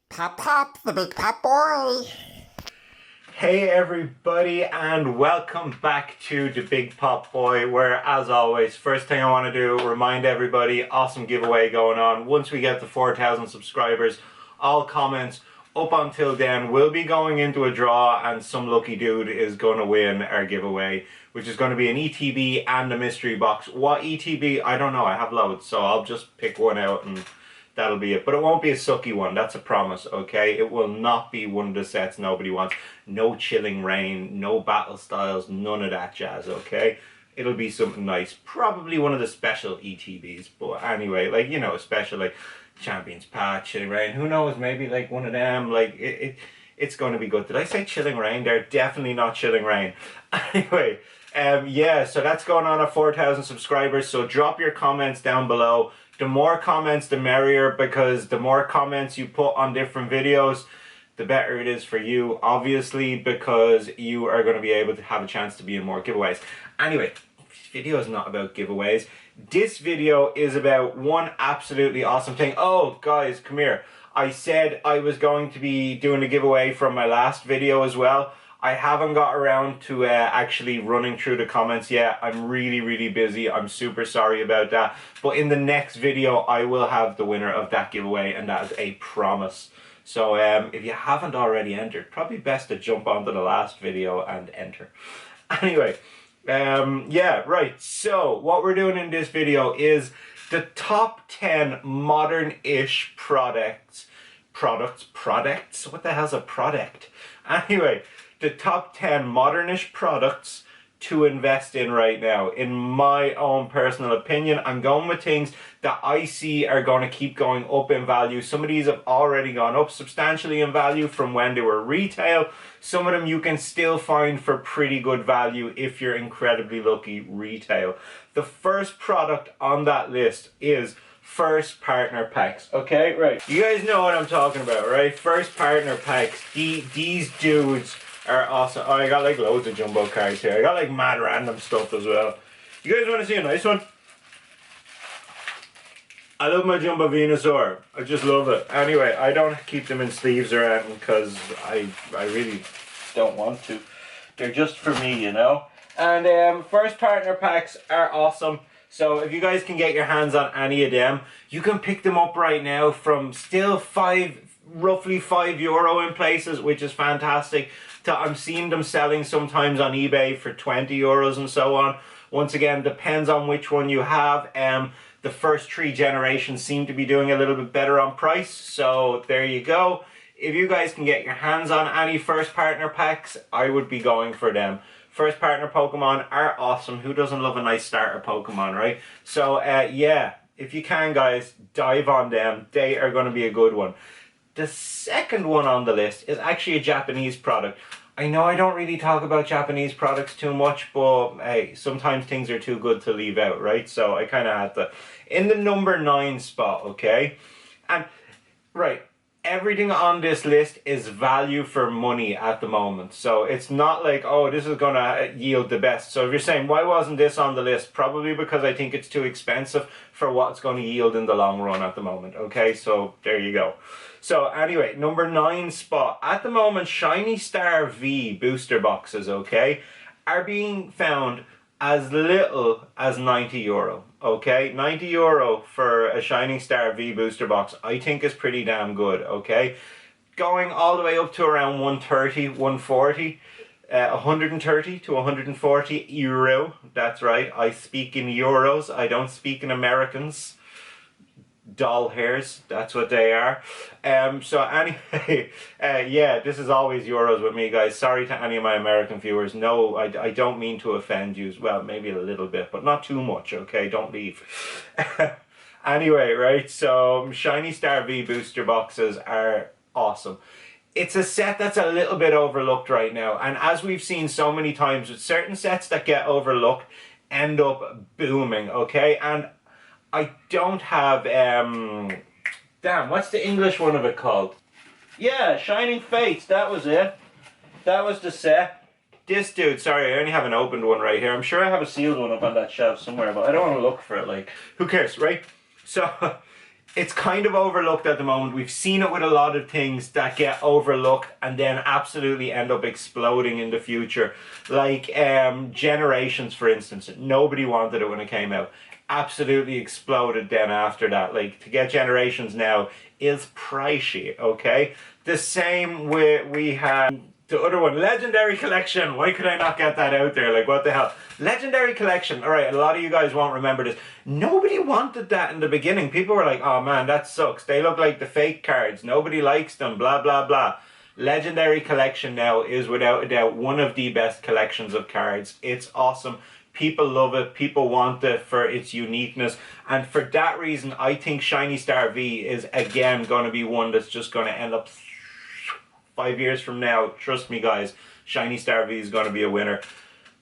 Pop, the big pop boy. Hey everybody, and welcome back to the Big Pop Boy, where as always, first thing I want to do, remind everybody, awesome giveaway going on. Once we get to 4,000 subscribers, all comments up until then will be going into a draw, and some lucky dude is going to win our giveaway, which is going to be an ETB and a mystery box. What ETB? I don't know, I have loads, so I'll just pick one out and that'll be it. But it won't be a sucky one, that's a promise, okay? It will not be one of the sets nobody wants. No Chilling Reign, no Battle Styles, none of that jazz, okay? It'll be something nice. Probably one of the special ETBs. But anyway, like, you know, special, like, Champions Path, Chilling Reign. Who knows, maybe, like, one of them. Like, it's going to be good. Did I say Chilling Reign? They're definitely not Chilling Reign. Anyway, yeah, so that's going on at 4,000 subscribers. So drop your comments down below. The more comments, the merrier, because the more comments you put on different videos, the better it is for you, obviously, because you are going to be able to have a chance to be in more giveaways. Anyway, this video is not about giveaways. This video is about one absolutely awesome thing. Oh, guys, come here. I said I was going to be doing a giveaway from my last video as well. I haven't got around to actually running through the comments yet. I'm really busy. I'm super sorry about that. But in the next video, I will have the winner of that giveaway, and that is a promise. So if you haven't already entered, probably best to jump onto the last video and enter. Anyway, yeah, right. So what we're doing in this video is the top 10 modern-ish products. What the hell's a product? Anyway, the top 10 modernish products to invest in right now. In my own personal opinion, I'm going with things that I see are going to keep going up in value. Some of these have already gone up substantially in value from when they were retail. Some of them you can still find for pretty good value if you're incredibly lucky retail. The first product on that list is first partner packs. Okay, right. You guys know what I'm talking about, right? First partner packs. These dudes are awesome. Oh, I got like loads of jumbo cards here. I got like mad random stuff as well. You guys want to see a nice one? I love my Jumbo Venusaur. I just love it. Anyway, I don't keep them in sleeves or anything because I really don't want to. They're just for me, you know. And first partner packs are awesome. So if you guys can get your hands on any of them, you can pick them up right now from still roughly €5 in places, which is fantastic. I'm seeing them selling sometimes on eBay for €20 and so on. Once again, depends on which one you have. The first 3 generations seem to be doing a little bit better on price, so there you go. If you guys can get your hands on any first partner packs, I would be going for them. First partner Pokemon are awesome. Who doesn't love a nice starter Pokemon, right? So yeah, if you can, guys, dive on them. They are going to be a good one. The second one on the list is actually a Japanese product. I know I don't really talk about Japanese products too much, but hey, sometimes things are too good to leave out, right? So I kind of had to. In the number 9 spot, okay? And, right, everything on this list is value for money at the moment. So it's not like, oh, this is going to yield the best. So if you're saying, why wasn't this on the list? Probably because I think it's too expensive for what it's going to yield in the long run at the moment, okay? So there you go. So anyway, number 9 spot. At the moment, Shiny Star V booster boxes, okay, are being found as little as €90, okay? €90 for a Shining Star V booster box, I think is pretty damn good, okay? Going all the way up to around 130, 140, 130 to 140 euro. That's right, I speak in euros, I don't speak in Americans. Doll hairs, that's what they are. So anyway, yeah, this is always euros with me, guys. Sorry to any of my American viewers. No, I don't mean to offend you. Well, maybe a little bit, but not too much, okay? Don't leave. Anyway, right, so Shiny Star V booster boxes are awesome. It's a set that's a little bit overlooked right now, and as we've seen so many times with certain sets that get overlooked end up booming, okay? And I don't have, damn, what's the English one of it called? Yeah, Shining Fates, that was it. That was the set. This dude, sorry, I only have an opened one right here. I'm sure I have a sealed one up on that shelf somewhere, but I don't want to look for it, like, who cares, right? So, it's kind of overlooked at the moment. We've seen it with a lot of things that get overlooked and then absolutely end up exploding in the future. Like Generations, for instance. Nobody wanted it when it came out. Absolutely exploded then after that. Like, to get Generations now is pricey, okay? The same with, we had the other one, Legendary Collection. Why could I not get that out there? Like, what the hell? Legendary Collection. All right, a lot of you guys won't remember this. Nobody wanted that in the beginning. People were like, oh man, that sucks. They look like the fake cards. Nobody likes them, blah, blah, blah. Legendary Collection now is without a doubt one of the best collections of cards. It's awesome. People love it. People want it for its uniqueness. And for that reason, I think Shiny Star V is again going to be one that's just going to end up 5 years from now. Trust me, guys. Shiny Star V is going to be a winner.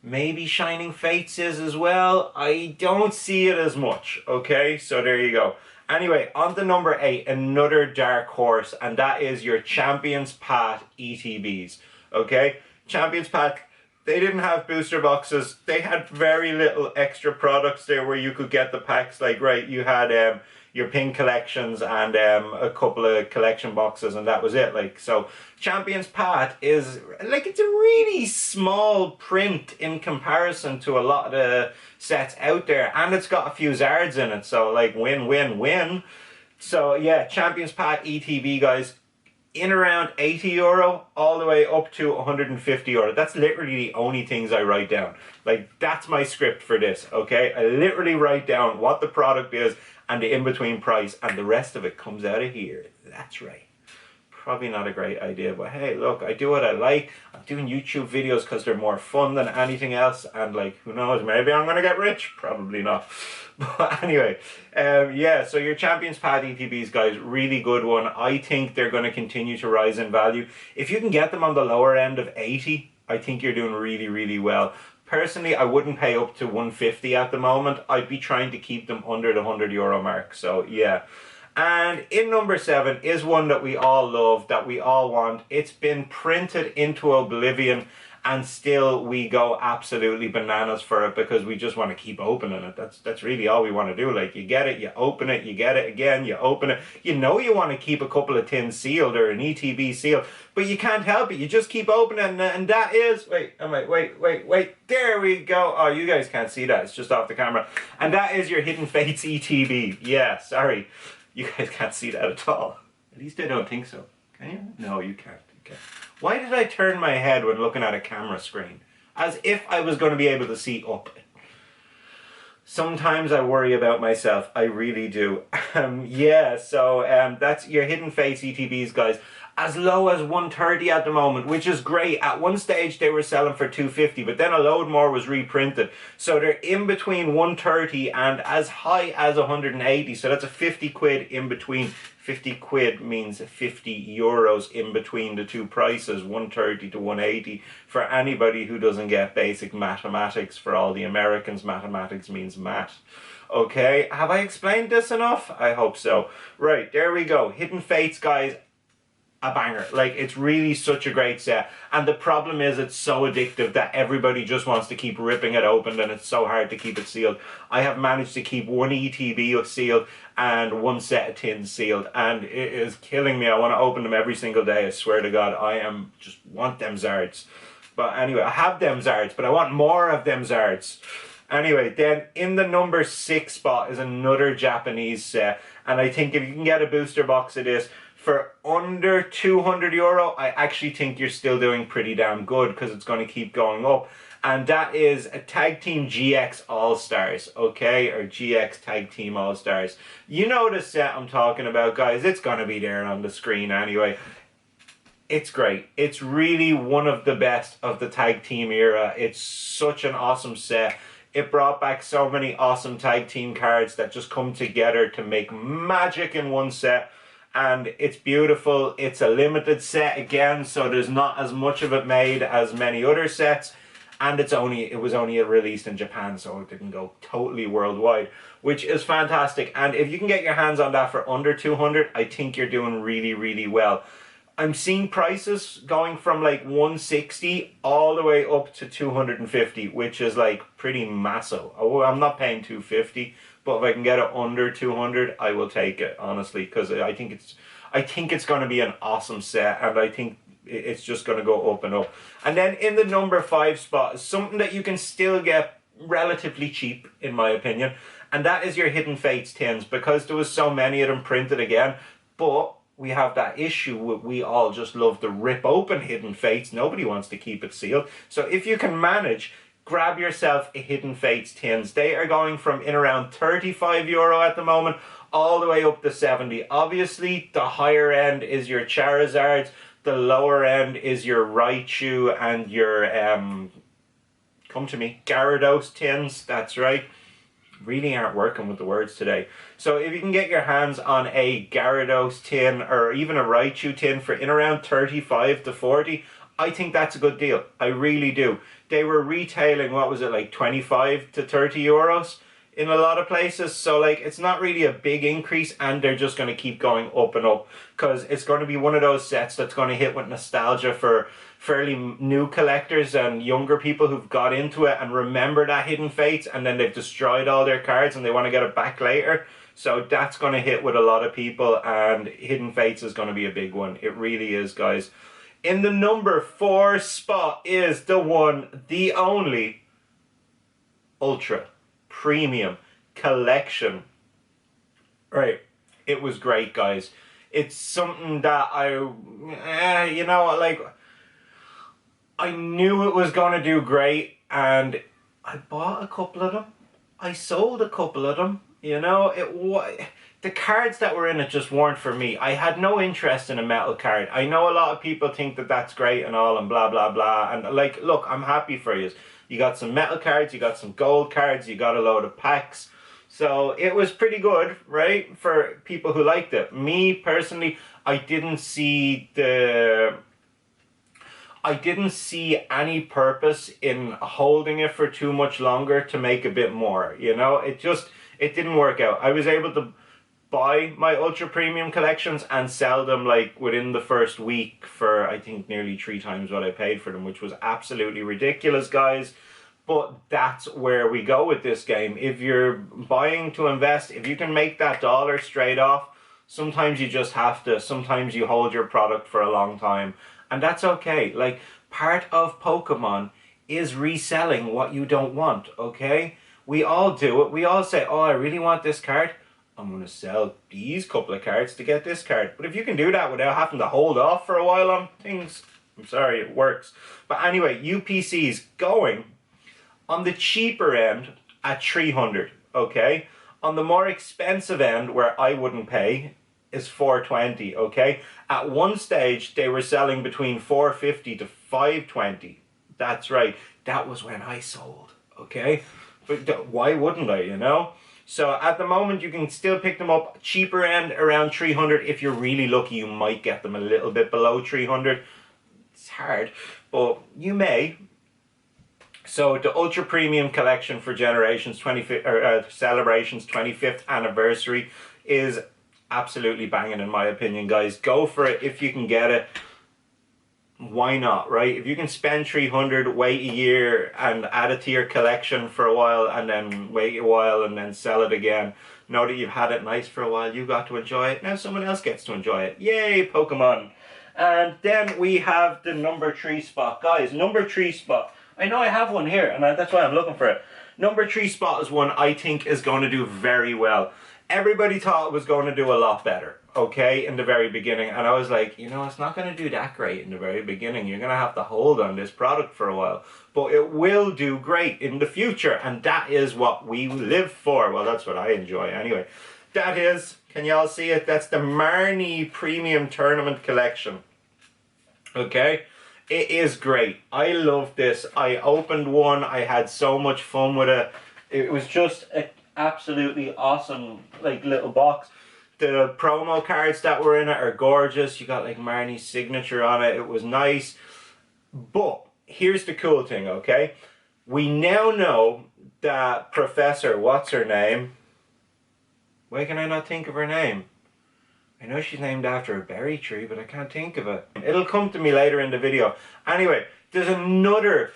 Maybe Shining Fates is as well. I don't see it as much. Okay, so there you go. Anyway, on to number 8, another dark horse, and that is your Champions Path ETBs. Okay, Champions Path, they didn't have booster boxes. They had very little extra products there where you could get the packs. Like, right, you had your pin collections and a couple of collection boxes, and that was it. Like, so Champions Path is like, it's a really small print in comparison to a lot of the sets out there, and it's got a few Zards in it, so like win win win. So yeah, Champions Path ETB, guys, in around €80 all the way up to €150. That's literally the only things I write down. Like, that's my script for this, okay? I literally write down what the product is and the in-between price, and the rest of it comes out of here. That's right. Probably not a great idea, but hey, look, I do what I like. I'm doing YouTube videos because they're more fun than anything else, and like, who knows, maybe I'm gonna get rich. Probably not. But anyway, yeah, so your Champions Path ETBs, guys, really good one. I think they're going to continue to rise in value. If you can get them on the lower end of 80, I think you're doing really, really well. Personally, I wouldn't pay up to 150 at the moment. I'd be trying to keep them under the €100 mark. So yeah. And in number 7 is one that we all love, that we all want. It's been printed into oblivion, and still we go absolutely bananas for it because we just want to keep opening it. That's really all we want to do. Like, you get it, you open it, you get it again, you open it. You know you want to keep a couple of tins sealed or an ETB sealed, but you can't help it. You just keep opening, and that is, wait, there we go. Oh, you guys can't see that. It's just off the camera. And that is your Hidden Fates ETB. Yeah, sorry. You guys can't see that at all. At least I don't think so. Can you? No, you can't. Okay. Why did I turn my head when looking at a camera screen? As if I was going to be able to see up. Sometimes I worry about myself. I really do. Yeah, so that's your Hidden Fates ETBs, guys. As low as 130 at the moment, which is great. At one stage they were selling for 250, but then a load more was reprinted. So they're in between 130 and as high as 180. So that's a 50 quid in between. 50 quid means €50 in between the two prices, 130 to 180. For anybody who doesn't get basic mathematics, for all the Americans, mathematics means math. Okay, have I explained this enough? I hope so. Right, there we go. Hidden Fates, guys. A banger. Like, it's really such a great set, and the problem is it's so addictive that everybody just wants to keep ripping it open, and it's so hard to keep it sealed. I have managed to keep one ETB sealed and one set of tins sealed, and it is killing me. I want to open them every single day. I swear to God, I am just want them Zards. But anyway, I have them Zards, but I want more of them Zards. Anyway, then in the number 6 spot is another Japanese set, and I think if you can get a booster box of this for under €200, I actually think you're still doing pretty damn good, because it's going to keep going up. And that is a Tag Team GX All-Stars, okay? Or GX Tag Team All-Stars. You know the set I'm talking about, guys. It's going to be there on the screen anyway. It's great. It's really one of the best of the tag team era. It's such an awesome set. It brought back so many awesome tag team cards that just come together to make magic in one set. And it's beautiful. It's a limited set again, so there's not as much of it made as many other sets. And it was only released in Japan, so it didn't go totally worldwide, which is fantastic. And if you can get your hands on that for under 200, I think you're doing really, really well. I'm seeing prices going from like 160 all the way up to 250, which is like pretty massive. Oh, I'm not paying 250, but if I can get it under 200, I will take it, honestly, because I think it's going to be an awesome set, and I think it's just going to go up and up. And then in the number 5 spot is something that you can still get relatively cheap, in my opinion, and that is your Hidden Fates tins, because there was so many of them printed again. But we have that issue with, we all just love to rip open Hidden Fates. Nobody wants to keep it sealed. So if you can manage, grab yourself a Hidden Fates tins. They are going from in around €35 at the moment, all the way up to 70. Obviously, the higher end is your Charizards. The lower end is your Raichu and your, come to me, Gyarados tins. That's right. Really aren't working with the words today. So if you can get your hands on a Gyarados tin or even a Raichu tin for in around 35 to 40, I think that's a good deal. I really do. They were retailing, what was it, like 25 to 30 euros in a lot of places. So like, it's not really a big increase, and they're just going to keep going up and up, because it's going to be one of those sets that's going to hit with nostalgia for fairly new collectors and younger people who've got into it and remember that Hidden Fates, and then they've destroyed all their cards and they want to get it back later. So that's going to hit with a lot of people, and Hidden Fates is going to be a big one. It really is, guys. In the number 4 spot is the one, the only, Ultra Premium Collection. Right, it was great, guys. It's something that you know, like, I knew it was going to do great, and I bought a couple of them. I sold a couple of them. You know, the cards that were in it just weren't for me. I had no interest in a metal card. I know a lot of people think that that's great and all and blah, blah, blah. And like, look, I'm happy for you. You got some metal cards, you got some gold cards, you got a load of packs. So it was pretty good, right, for people who liked it. Me, personally, I didn't see any purpose in holding it for too much longer to make a bit more, you know? It didn't work out. I was able to buy my Ultra Premium collections and sell them like within the first week for, I think, nearly 3 times what I paid for them, which was absolutely ridiculous, guys. But that's where we go with this game. If you're buying to invest, if you can make that dollar straight off, sometimes you just have to. Sometimes you hold your product for a long time. And that's okay. Like, part of Pokemon is reselling what you don't want, okay? We all do it. We all say, oh, I really want this card. I'm going to sell these couple of cards to get this card. But if you can do that without having to hold off for a while on things, I'm sorry, it works. But anyway, UPC's going on the cheaper end at 300, okay? On the more expensive end, where I wouldn't pay, is 420, okay? At one stage, they were selling between 450 to 520. That's right. That was when I sold, okay? But why wouldn't I, you know? So at the moment, you can still pick them up cheaper end around 300. If you're really lucky, you might get them a little bit below 300. It's hard, but you may. So the Ultra Premium Collection for Generations 25th Celebrations 25th anniversary is absolutely banging, in my opinion, guys. Go for it if you can get it. Why not, right? If you can spend 300, wait a year and add it to your collection for a while, and then wait a while and then sell it again, know that you've had it nice for a while, you got to enjoy it, now someone else gets to enjoy it. Yay, Pokemon. And then we have the number 3 spot. Guys, number 3 spot. I know I have one here, and that's why I'm looking for it. Number 3 spot is one I think is going to do very well. Everybody thought it was going to do a lot better, okay, in the very beginning. And I was like, you know, it's not going to do that great in the very beginning. You're going to have to hold on this product for a while. But it will do great in the future. And that is what we live for. Well, that's what I enjoy anyway. That is, can y'all see it? That's the Marnie Premium Tournament Collection. Okay? It is great. I love this. I opened one. I had so much fun with it. It was just a absolutely awesome like little box. The promo cards that were in it are gorgeous. You got like Marnie's signature on it. It was nice. But here's the cool thing, okay? We now know that Professor, what's her name? Why can I not think of her name? I know she's named after a berry tree, but I can't think of it. It'll come to me later in the video. Anyway, there's another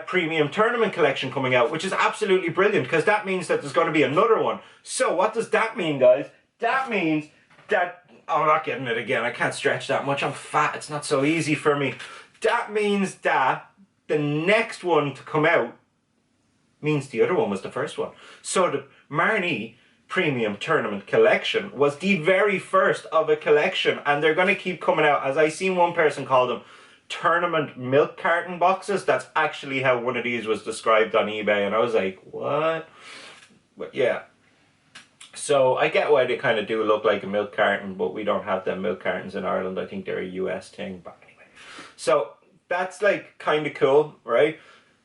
premium tournament collection coming out, which is absolutely brilliant because that means that there's going to be another one. So what does that mean, guys? That means that I'm not getting it again. I can't stretch that much. I'm fat. It's not so easy for me. That means that the next one to come out means the other one was the first one. So the Marnie Premium Tournament Collection was the very first of a collection, and they're going to keep coming out. As I seen one person call them tournament milk carton boxes. That's actually how one of these was described on eBay, and I was like, what? But yeah. So I get why they kind of do look like a milk carton, but we don't have them milk cartons in Ireland. I think they're a US thing, but anyway. So that's like kind of cool, right?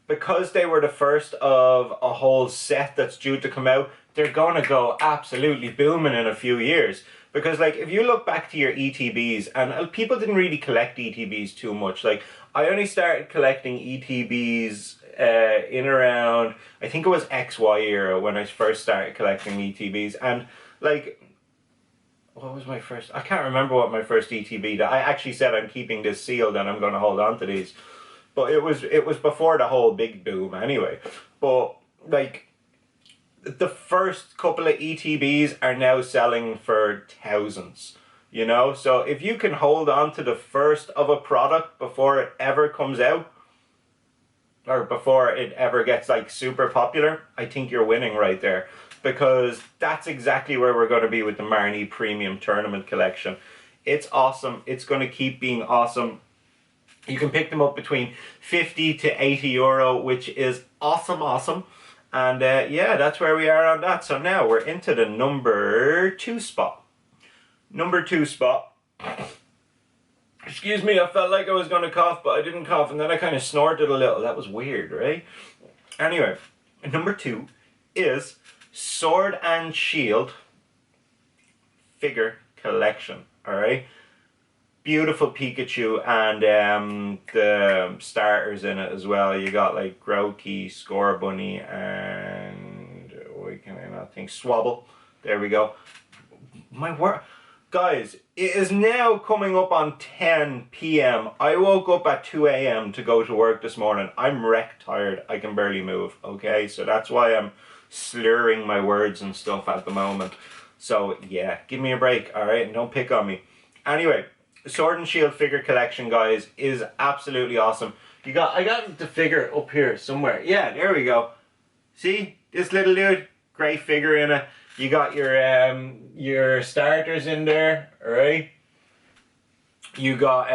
Because they were the first of a whole set that's due to come out, they're going to go absolutely booming in a few years. Because like if you look back to your ETBs, and people didn't really collect ETBs too much. Like I only started collecting ETBs in around, I think it was XY era when I first started collecting ETBs. And like, what was my first, I can't remember what my first ETB, I actually said I'm keeping this sealed and I'm going to hold on to these. But it was before the whole big boom anyway. But like, the first couple of ETBs are now selling for thousands, you know? So if you can hold on to the first of a product before it ever comes out, or before it ever gets like super popular, I think you're winning right there. Because that's exactly where we're going to be with the Marnie Premium Tournament Collection. It's awesome. It's going to keep being awesome. You can pick them up between 50 to 80 euro, which is awesome. And yeah, that's where we are on that. So now we're into the number 2 spot. Number 2 spot. Excuse me, I felt like I was going to cough, but I didn't cough. And then I kind of snorted a little. That was weird, right? Anyway, number 2 is Sword and Shield figure collection. Alright? Beautiful Pikachu and the starters in it as well. You got like Grookey, Scorbunny, and why can I not think? Swabble. There we go. My word, guys! It is now coming up on 10 p.m. I woke up at 2 a.m. to go to work this morning. I'm wrecked tired. I can barely move. Okay, so that's why I'm slurring my words and stuff at the moment. So yeah, give me a break. All right, and don't pick on me. Anyway. Sword and Shield figure collection, guys, is absolutely awesome. I got the figure up here somewhere. Yeah, there we go. See this little dude, great figure in it. You got your starters in there, all right? You got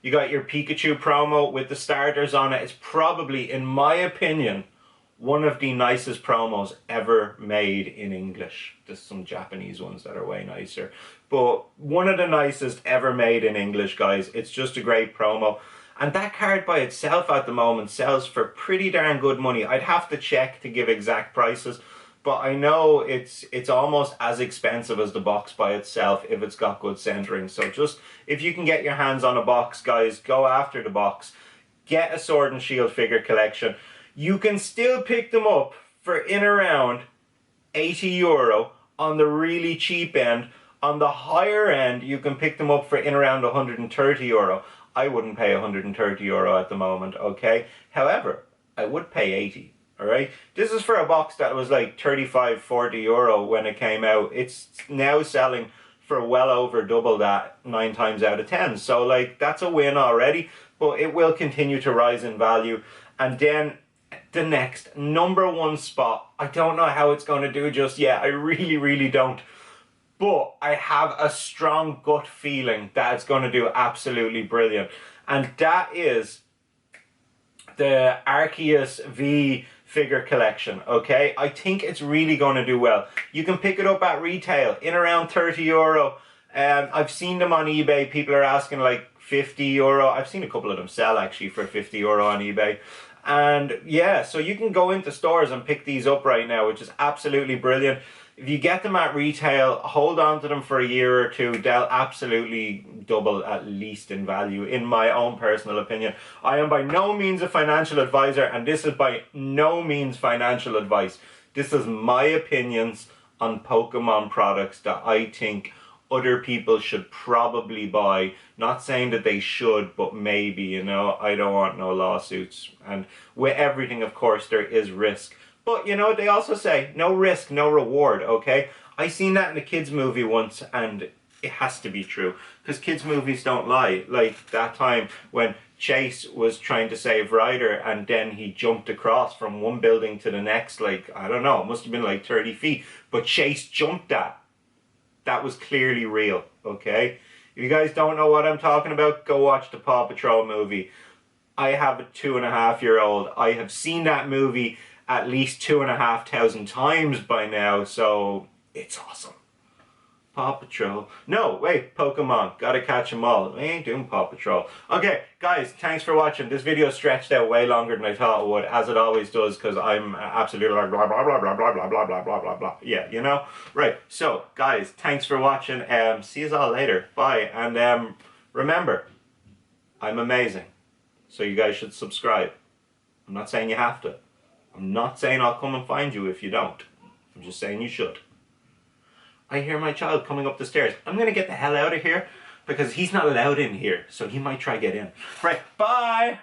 your Pikachu promo with the starters on it. It's probably, in my opinion, one of the nicest promos ever made in English. There's some Japanese ones that are way nicer. But one of the nicest ever made in English, guys. It's just a great promo. And that card by itself at the moment sells for pretty darn good money. I'd have to check to give exact prices. But I know it's almost as expensive as the box by itself if it's got good centering. So just, if you can get your hands on a box, guys, go after the box. Get a Sword and Shield figure collection. You can still pick them up for in around 80 euro on the really cheap end. On the higher end, you can pick them up for in around 130 euro. I wouldn't pay 130 euro at the moment, okay? However, I would pay 80, alright? This is for a box that was like 35, 40 euro when it came out. It's now selling for well over double that 9 times out of 10. So like, that's a win already, but it will continue to rise in value. And then the next number 1 spot, I don't know how it's going to do just yet. I really don't. But I have a strong gut feeling that it's going to do absolutely brilliant. And that is the Arceus V figure collection, okay? I think it's really going to do well. You can pick it up at retail in around 30 euro. I've seen them on eBay. People are asking like 50 euro. I've seen a couple of them sell actually for 50 euro on eBay. And yeah, so you can go into stores and pick these up right now, which is absolutely brilliant. If you get them at retail, hold on to them for a year or two. They'll absolutely double at least in value, in my own personal opinion. I am by no means a financial advisor, and this is by no means financial advice. This is my opinions on Pokemon products that I think other people should probably buy. Not saying that they should, but maybe, you know. I don't want no lawsuits. And with everything, of course, there is risk. But, you know, they also say, no risk, no reward, okay? I seen that in a kids movie once, and it has to be true. Because kids movies don't lie. Like that time when Chase was trying to save Ryder, and then he jumped across from one building to the next, like, I don't know, it must have been like 30 feet. But Chase jumped that. That was clearly real, okay? If you guys don't know what I'm talking about, go watch the Paw Patrol movie. I have a 2.5-year-old. I have seen that movie at least 2,500 times by now, so it's awesome. Paw Patrol. No, wait, Pokemon. Gotta catch them all. I ain't doing Paw Patrol. Okay, guys, thanks for watching. This video stretched out way longer than I thought it would, as it always does, because I'm absolutely like blah, blah, blah, blah, blah, blah, blah, blah, blah, blah, blah. Yeah, you know? Right, so, guys, thanks for watching. See you all later. Bye. And remember, I'm amazing. So you guys should subscribe. I'm not saying you have to. I'm not saying I'll come and find you if you don't. I'm just saying you should. I hear my child coming up the stairs. I'm going to get the hell out of here because he's not allowed in here. So he might try to get in. Right, bye!